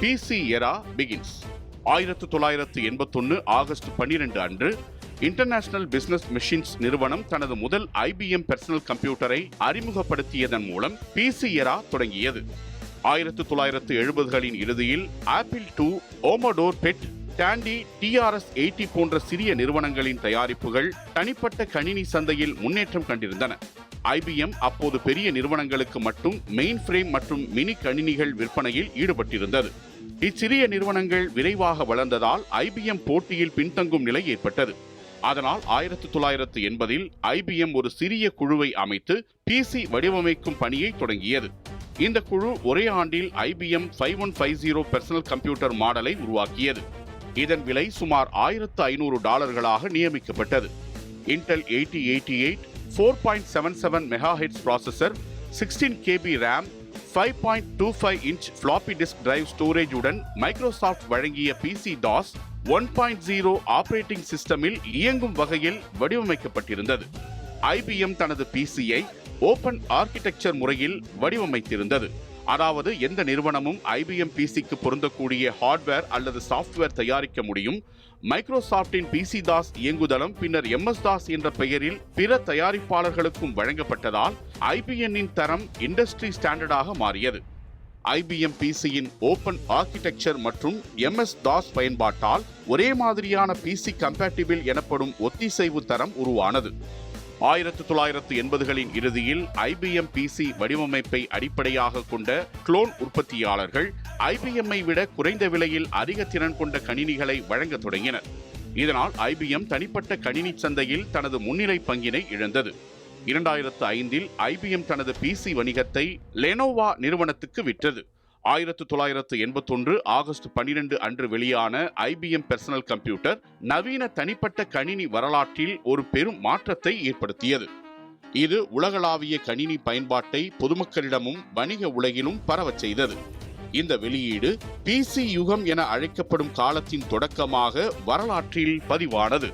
PC era begins. 1981 August 12 அன்று international business machines நிறுவனம் தனது முதல் IBM பர்சனல் கம்ப்யூட்டரை அறிமுகப்படுத்தியதன் மூலம் PC era தொடங்கியது. 1970களின் இறுதியில் apple II, ஓமோடோர் bed, Tandi, TRS-80 போன்ற சிறிய நிறுவனங்களின் தயாரிப்புகள் தனிப்பட்ட கணினி சந்தையில் முன்னேற்றம் கண்டிருந்தன. IBM அப்போது பெரிய நிறுவனங்களுக்கு மட்டும் மெயின் ஃப்ரேம் மற்றும் மினி கணினிகள் விற்பனையில் ஈடுபட்டிருந்தது. இச்சிறிய நிறுவனங்கள் விரைவாக வளர்ந்ததால் IBM போட்டியில் பின்தங்கும் நிலை ஏற்பட்டது. அதனால் 1980இல் IBM ஒரு சிறிய குழுவை அமைத்து PC வடிவமைக்கும் பணியை தொடங்கியது. இந்த குழு ஒரே ஆண்டில் IBM 5150 பர்சனல் கம்ப்யூட்டர் மாடலை உருவாக்கியது. இதன் விலை சுமார் $1500 நியமிக்கப்பட்டது. Intel 8088 4.77 MHz processor, 16 KB RAM, 5.25 inch floppy disk drive storage உடன் மைக்ரோசாஃப்ட் வழங்கிய PC-DOS 1.0 ஆபரேட்டிங் சிஸ்டமில் இயங்கும் வகையில் வடிவமைக்கப்பட்டிருந்தது. IBM தனது PC-யை ஓபன் ஆர்கிடெக்சர் முறையில் வடிவமைத்திருந்தது. அதாவது எந்த நிறுவனமும் IBM PC-க்கு பொருந்தக்கூடிய ஹார்ட்வேர் அல்லது சாஃப்ட்வேர் தயாரிக்க முடியும். மைக்ரோசாஃப்டின் PC-DOS இயங்குதளம் பின்னர் MS-DOS என்ற பெயரில் பிற தயாரிப்பாளர்களுக்கும் வழங்கப்பட்டதால் IBM-இன் தரம் இண்டஸ்ட்ரி ஸ்டாண்டர்டாக மாறியது. IBM PC-யின் ஓபன் ஆர்கிடெக்சர் மற்றும் MS-DOS பயன்பாட்டால் ஒரே மாதிரியான PC கம்பேட்டிபிள் எனப்படும் ஒத்திசைவு தரம் உருவானது. 1980களின் இறுதியில் IBM PC வடிவமைப்பை அடிப்படையாக கொண்ட குளோன் உற்பத்தியாளர்கள் IBM-ஐ விட குறைந்த விலையில் அதிக திறன் கொண்ட கணினிகளை வழங்க தொடங்கினர். இதனால் IBM தனிப்பட்ட கணினி சந்தையில் தனது முன்னிலை பங்கினை இழந்தது. 2005இல் IBM தனது PC வணிகத்தை லெனோவா நிறுவனத்துக்கு விற்றது. 1981 ஆகஸ்ட் 12 அன்று வெளியான IBM பர்சனல் கம்ப்யூட்டர் நவீன தனிப்பட்ட கணினி வரலாற்றில் ஒரு பெரும் மாற்றத்தை ஏற்படுத்தியது. இது உலகளாவிய கணினி பயன்பாட்டை பொதுமக்களிடமும் வணிக உலகிலும் பரவச் செய்தது. இந்த வெளியீடு PC யுகம் என அழைக்கப்படும் காலத்தின் தொடக்கமாக வரலாற்றில் பதிவானது.